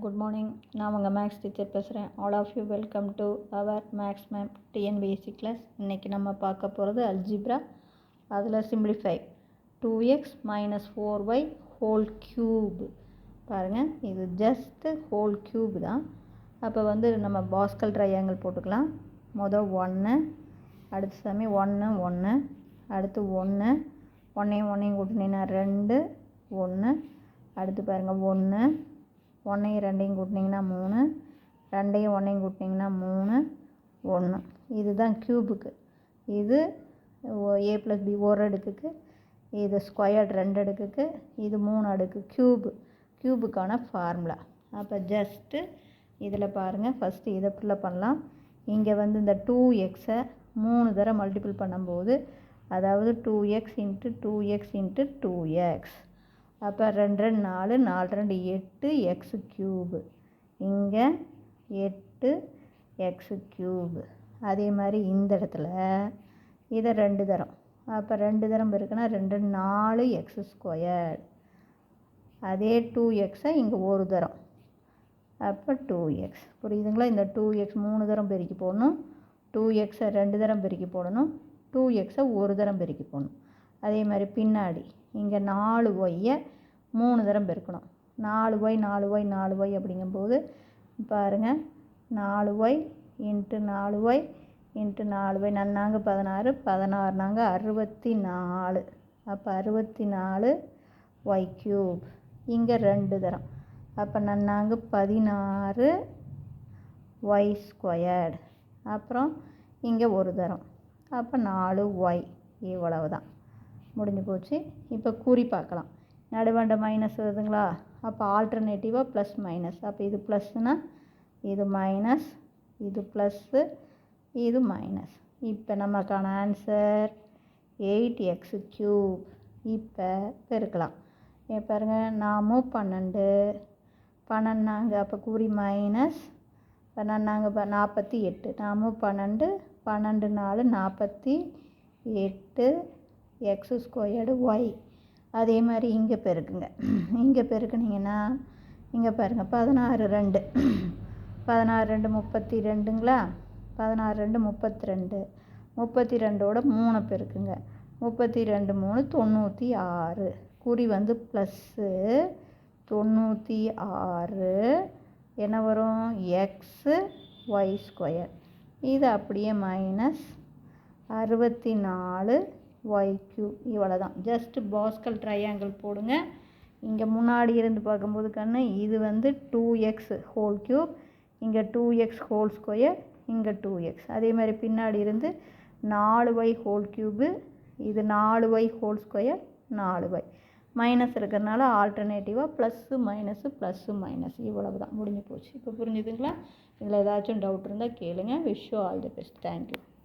Good morning. நான் உங்கள் maths teacher பேசுகிறேன். All of you welcome to our maths ma'am TNPSC class. இன்றைக்கி நம்ம பார்க்க போகிறது அல்ஜிப்ரா. அதில் simplify 2x - 4y whole cube. பாருங்கள், இது ஜஸ்ட்டு ஹோல் க்யூப் தான். அப்போ நம்ம பாஸ்கல் ட்ரையாங்கிள் போட்டுக்கலாம். மொதல் 1, அடுத்த சமயம் 1 1, அடுத்து 1 1 கூட்டினீங்கன்னா 2 1, அடுத்து பாருங்கள் 1 1 2 கூட்டினீங்கன்னா 3, 2 1 கூட்டினீங்கன்னா 3 1. இதுதான் க்யூபுக்கு. இது a + b ஒரு அடுக்குக்கு, இது ஸ்கொயர்ட் 2 அடுக்குக்கு, இது 3 அடுக்கு. க்யூபுக்கான ஃபார்முலா. அப்போ ஜஸ்ட்டு இதில் பாருங்கள், ஃபஸ்ட்டு இதை ஃபுல்லாக பண்ணலாம். இங்கே இந்த 2xை 3 தடவை மல்டிபிள் பண்ணும்போது, அதாவது 2x × 2x × 2x. அப்போ 2 2 4 4 2 8 எக்ஸ் க்யூபு. இங்கே 8 எக்ஸ் க்யூபு. அதே மாதிரி இந்த இடத்துல இதை 2 தரம். அப்போ 2 தரம் இருக்குன்னா 2 4 எக்ஸ் ஸ்கொயர். அதே 2xை இங்கே ஒரு தரம். அப்போ 2x. புரியுதுங்களா? இந்த 2x 3 தரம் பெருக்கி போடணும், 2xை 2 தரம் பெருக்கி போடணும், 2xை ஒரு தரம் பெருக்கி போடணும். அதே மாதிரி பின்னாடி இங்கே 4yஐ 3 தரம் பெருக்கணும். 4y 4y 4y அப்படிங்கும்போது பாருங்கள், 4y × 4y × 4y நன்னாங்க 16 16 நாங்க 64. அப்போ 64 y க்யூப். இங்கே 2 தரம். அப்போ நன்னாங்க 16 y ஸ்கொயர்டு. அப்புறம் இங்கே ஒரு தரம். அப்போ 4y. இவ்வளவு தான், முடிஞ்சு போச்சு. இப்போ குறி பார்க்கலாம். நடுவண்ட மைனஸ் வருதுங்களா? அப்போ ஆல்டர்னேட்டிவாக ப்ளஸ் மைனஸ். அப்போ இது ப்ளஸ்னால் இது மைனஸ், இது ப்ளஸ்ஸு, இது மைனஸ். இப்போ நமக்கான ஆன்சர் 8x க்யூப். இப்போ பெருக்கலாம். பாருங்கள், நாமும் 12 12நாங்க, அப்போ குறி மைனஸ். இப்போ நாங்கள் 48, நாமும் 12 12 4 48 எக்ஸ் ஸ்கொயர்டு ஒய். அதே மாதிரி இங்கே பெருக்குங்க. இங்கே பெருக்குனிங்கன்னா இங்கே பாருங்கள், 16 2 16 2 32ங்களா? 16 2 32. 32ஓட 3 பெருக்குங்க. 32 3 96. குறி ப்ளஸ்ஸு 96. என்ன வரும்? X y square. இது அப்படியே மைனஸ் 64 y க்யூப். இவ்வளோ தான். ஜஸ்ட்டு பாஸ்கல் ட்ரையாங்கிள் போடுங்க. இங்கே முன்னாடி இருந்து பார்க்கும்போது கண்ணு இது 2x ஹோல் க்யூப், இங்கே 2x ஹோல் ஸ்கொயர், இங்கே 2x. அதே மாதிரி பின்னாடி இருந்து 4y ஹோல் க்யூபு, இது 4y whole square 4y. Minus இருக்கிறதுனால ஆல்டர்னேட்டிவாக ப்ளஸ்ஸு மைனஸு ப்ளஸ்ஸு மைனஸ். இவ்வளவு தான், முடிஞ்சு போச்சு. இப்போ புரிஞ்சுதுங்களா? இதில் ஏதாச்சும் டவுட் இருந்தால் கேளுங்க. Wish you all the best. Thank you.